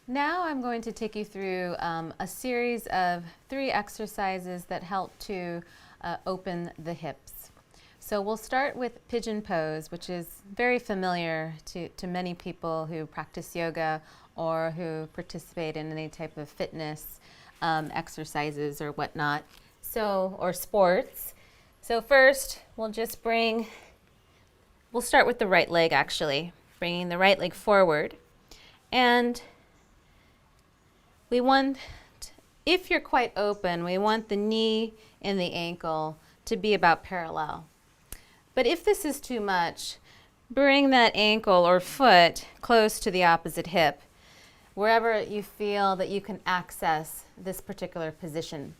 Now I'm going to take you through a series of 3 exercises that help to open the hips. So we'll start with Pigeon Pose, which is very familiar to many people who practice yoga or who participate in any type of fitness exercises or whatnot, or sports. So first, we'll start with the right leg actually, bringing the right leg forward. And we want, if you're quite open, we want the knee and the ankle to be about parallel. But if this is too much, bring that ankle or foot close to the opposite hip, wherever you feel that you can access this particular position.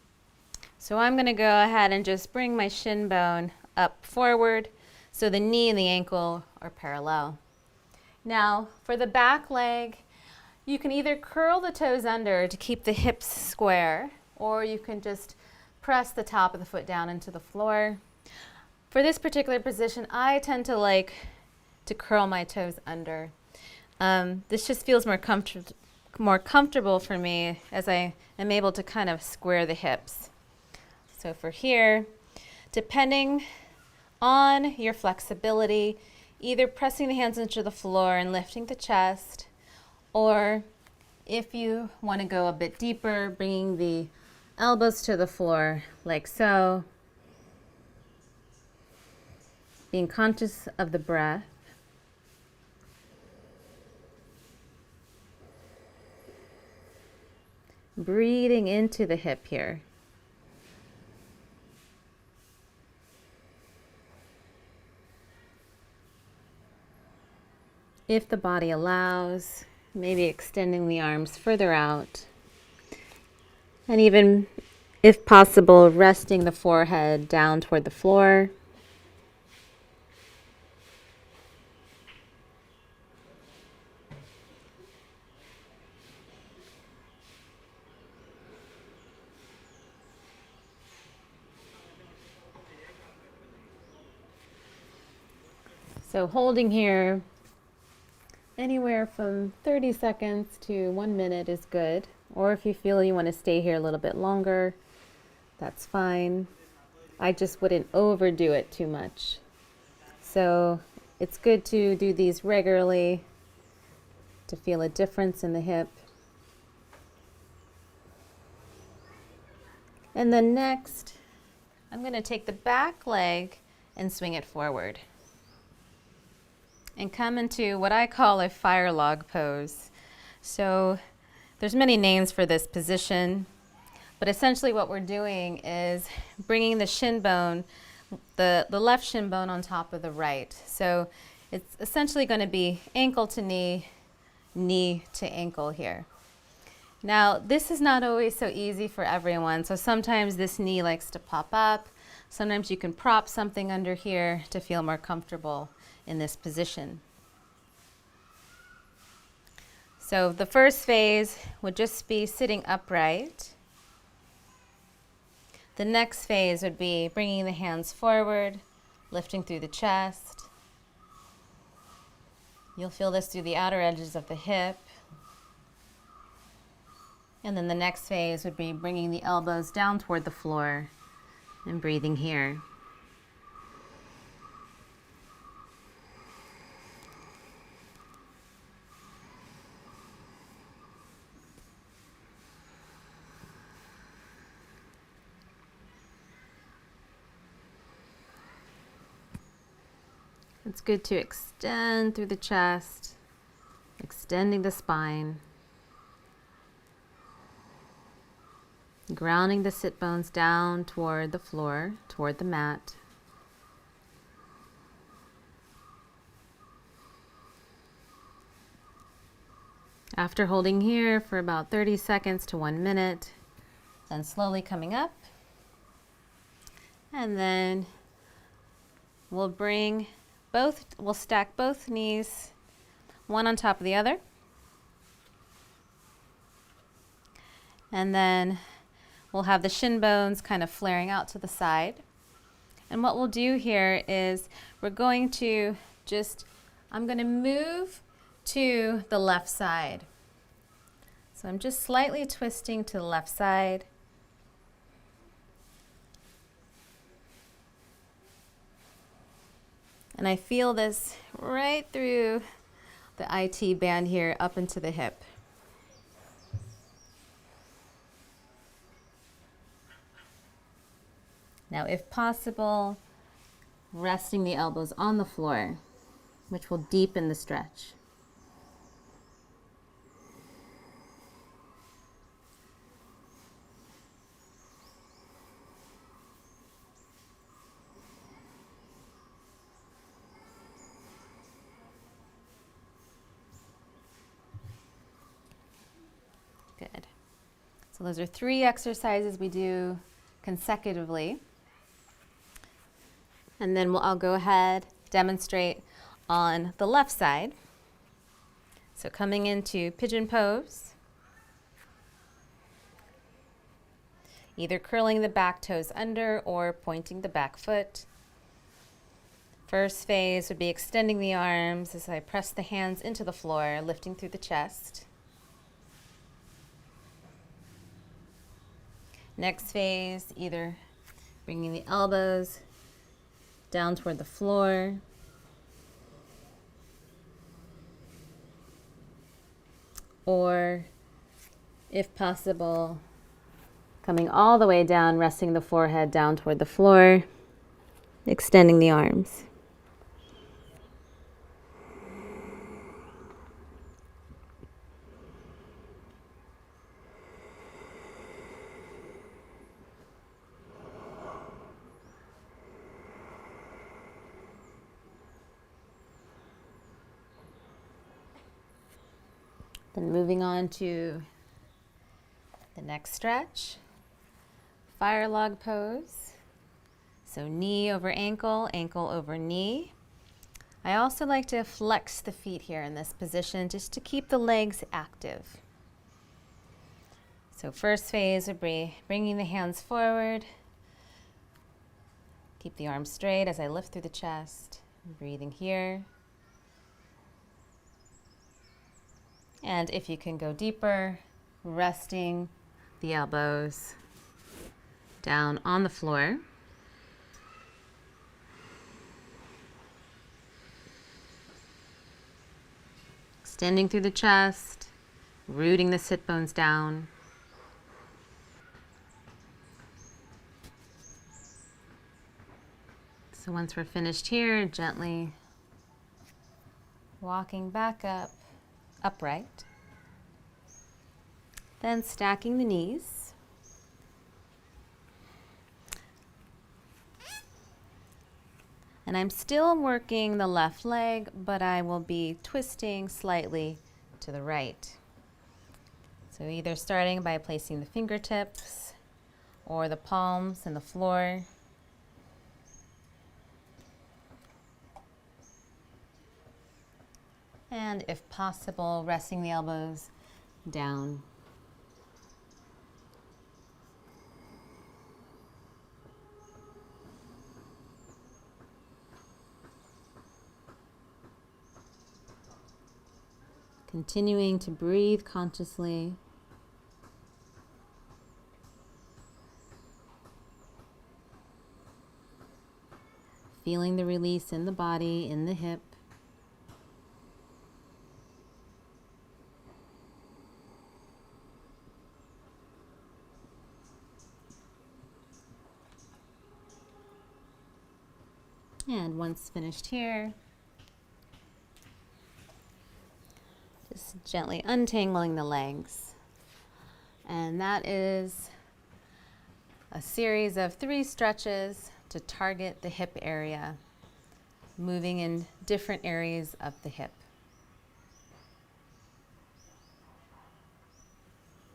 So I'm going to go ahead and just bring my shin bone up forward so the knee and the ankle are parallel. Now for the back leg, you can either curl the toes under to keep the hips square, or you can just press the top of the foot down into the floor. For this particular position, I tend to like to curl my toes under. This just feels more comfortable for me as I am able to kind of square the hips. So for here, depending on your flexibility, either pressing the hands into the floor and lifting the chest, or if you want to go a bit deeper, bringing the elbows to the floor like so. Being conscious of the breath. Breathing into the hip here. If the body allows, maybe extending the arms further out. And even, if possible, resting the forehead down toward the floor. So holding here anywhere from 30 seconds to 1 minute is good. Or if you feel you want to stay here a little bit longer, that's fine. I just wouldn't overdo it too much. So it's good to do these regularly to feel a difference in the hip. And then next, I'm going to take the back leg and swing it forward. And come into what I call a fire log pose. So there's many names for this position, but essentially what we're doing is bringing the shin bone, the left shin bone on top of the right. So it's essentially going to be ankle to knee, knee to ankle here. Now this is not always so easy for everyone. So sometimes this knee likes to pop up. Sometimes you can prop something under here to feel more comfortable in this position. So the first phase would just be sitting upright. The next phase would be bringing the hands forward, lifting through the chest. You'll feel this through the outer edges of the hip. And then the next phase would be bringing the elbows down toward the floor and breathing here. It's good to extend through the chest, extending the spine, grounding the sit bones down toward the floor, toward the mat. After holding here for about 30 seconds to 1 minute, then slowly coming up, and then we'll stack both knees, one on top of the other. And then we'll have the shin bones kind of flaring out to the side. And what we'll do here is we're going to I'm going to move to the left side. So I'm just slightly twisting to the left side. And I feel this right through the IT band here up into the hip. Now, if possible, resting the elbows on the floor, which will deepen the stretch. Good. So those are 3 exercises we do consecutively. And then I'll go ahead, demonstrate on the left side. So coming into Pigeon Pose, either curling the back toes under or pointing the back foot. First phase would be extending the arms as I press the hands into the floor, lifting through the chest. Next phase, either bringing the elbows down toward the floor, or if possible, coming all the way down, resting the forehead down toward the floor, extending the arms. Then moving on to the next stretch, fire log pose. So knee over ankle, ankle over knee. I also like to flex the feet here in this position just to keep the legs active. So first phase would be bringing the hands forward. Keep the arms straight as I lift through the chest, breathing here. And if you can go deeper, resting the elbows down on the floor. Extending through the chest, rooting the sit bones down. So once we're finished here, gently walking back up, upright. Then stacking the knees. And I'm still working the left leg, but I will be twisting slightly to the right. So either starting by placing the fingertips or the palms in the floor. And if possible, resting the elbows down. Continuing to breathe consciously. Feeling the release in the body, in the hip. And once finished here, just gently untangling the legs. And that is a series of 3 stretches to target the hip area, moving in different areas of the hip.